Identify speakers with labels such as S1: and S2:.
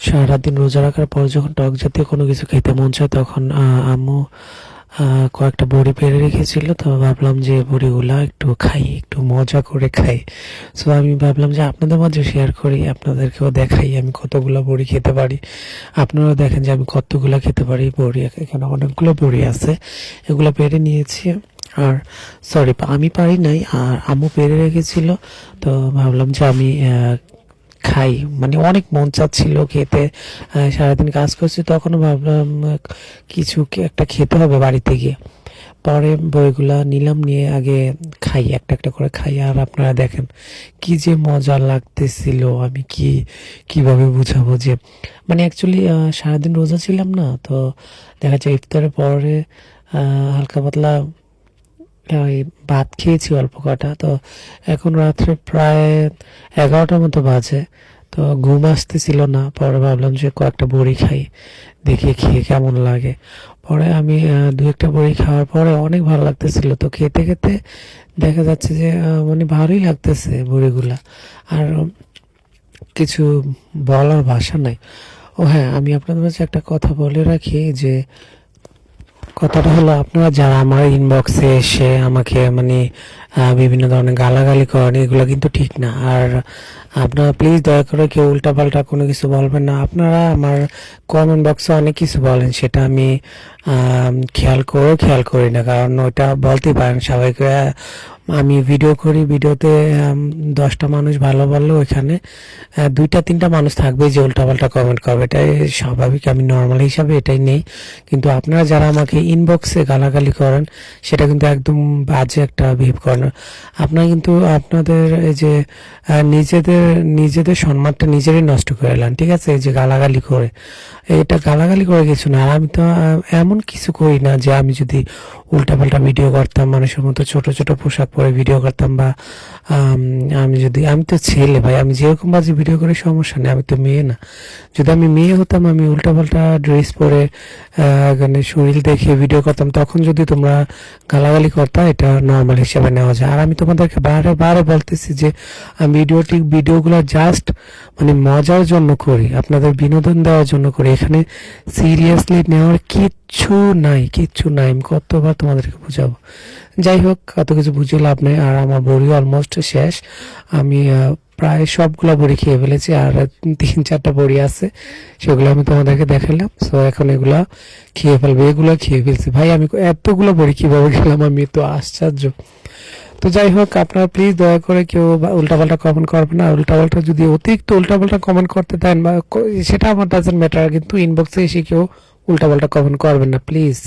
S1: সারাদিন রোজা রাখার পর যখন টক জাতীয় কোনো কিছু খেতে মন চায় তখন আম্মু কয়েকটা বড়ি পেড়ে রেখেছিল, তো ভাবলাম যে বড়িগুলা একটু খাই, একটু মজা করে খাই। সো আমি ভাবলাম যে আপনাদের মাঝে শেয়ার করি, আপনাদেরকেও দেখাই আমি কতগুলো বড়ি খেতে পারি। আপনারাও দেখেন যে আমি কতগুলো খেতে পারি বড়ি। এখানে অনেকগুলো বড়ি আছে, এগুলো পেড়ে নিয়েছি। আর সরি, আমি পারি নাই, আর আম্মু পেড়ে রেখেছিল, তো ভাবলাম যে আমি খাই। মানে অনেক মন চাচ্ছিল খেতে, সারাদিন কাজ করছি, তখনও ভাবলাম কিছু একটা খেতে হবে বাড়িতে গিয়ে। পরে বইগুলা নিলাম, নিয়ে আগে খাই, একটা একটা করে খাই। আর আপনারা দেখেন কি যে মজা লাগতেছিল, আমি কিভাবে বুঝাবো যে মানে অ্যাকচুয়ালি সারাদিন রোজা ছিলাম না, তো দেখা যায় ইফতারের পরে হালকা পাতলা ওই ভাত খেয়েছি অল্প কটা। তো এখন রাত্রে প্রায় 11টার মতো বাজে, তো ঘুম আসতেছিল না। পরে ভাবলাম যে কয়েকটা বড়ি খাই, দেখি খেয়ে কেমন লাগে। পরে আমি দু একটা বড়ি খাওয়ার পরে অনেক ভালো লাগতেছিল, তো খেতে খেতে দেখা যাচ্ছে যে মানে ভালোই লাগতেছে বড়িগুলা। আর কিছু বলার ভাষা নাই। ও হ্যাঁ, আমি আপনাদের কাছে একটা কথা বলে রাখি, যে কথাটা হলো, আপনারা যারা আমার ইনবক্সে এসে আমাকে মানে বিভিন্ন ধরনের গালাগালি করেন, এগুলো কিন্তু ঠিক না। আর আপনারা প্লিজ দয়া করে কেউ উল্টাপাল্টা কোনো কিছু বলবেন না। আপনারা আমার কমেন্ট বক্সে অনেক কিছু বলেন, সেটা আমি খেয়াল করি না, কারণ ওইটা বলতেই পারেন সবাইকে। আমি ভিডিও করি, ভিডিওতে 10টা মানুষ ভালো বললে ওইখানে 2-3টা মানুষ থাকবে যে উল্টাপাল্টা কমেন্ট করবে, এটাই স্বাভাবিক, আমি নর্মাল হিসাবে এটাই নেই। কিন্তু আপনারা যারা আমাকে ইনবক্সে গালাগালি করেন, সেটা কিন্তু একদম বাজে একটা বিহেভ করেন। আপনারা কিন্তু আপনাদের এই যে নিজেদের সম্মানটা নিজেরই নষ্ট করে এলেন, ঠিক আছে? এই যে গালাগালি করে, এটা গালাগালি করে কিছু না। আর আমি তো এমন কিছু করি না যে আমি যদি উল্টাপাল্টা ভিডিও করতাম, মানুষের মতো ছোট ছোট পোশাক পরে ভিডিও করতাম, বা আমি তো ছেলে ভাই, আমি যেরকম বাজে ভিডিও করি সমস্যা নেই, আমি তো মেয়ে না। যদি আমি মেয়ে হতাম, আমি উল্টাপাল্টা ড্রেস পরে এখানে শরীর দেখে ভিডিও করতাম, তখন যদি তোমরা গালাগালি করতা, এটা নর্মাল হিসেবে নেওয়া যায়। আর আমি তোমাদেরকে বারে বারে বলতেছি যে আমি ভিডিওগুলো জাস্ট মানে মজার জন্য করি, আপনাদের বিনোদন দেওয়ার জন্য করি। এখানে সিরিয়াসলি নেওয়ার কিচ্ছু নাই। আমি কতবার তোমাদেরকে বুঝাবো। যাই হোক, কত কিছু বুঝে লাভ নেই। আর আমার বড়ি অলমোস্ট শেষ, আমি প্রায় সবগুলা বড়ি খেয়ে ফেলেছি, আর 3-4টা বড়ি আছে, সেগুলো আমি তোমাদেরকে দেখালাম। সো এখন এগুলা খেয়ে ফেলছি ভাই। আমি এতগুলো বড়ি কিভাবে খেলাম, আমি তো আশ্চর্য। তো যাই হোক, আপনারা প্লিজ দয়া করে কেউ উল্টাপাল্টা কমেন্ট করবেন না। উল্টাপাল্টা যদি অতিরিক্ত উল্টাপাল্টা কমেন্ট করতে দেন বা সেটা আমার ডাজেন্ট ম্যাটার, কিন্তু ইনবক্সে এসে কেউ উল্টাপাল্টা কমেন্ট করবেন না প্লিজ।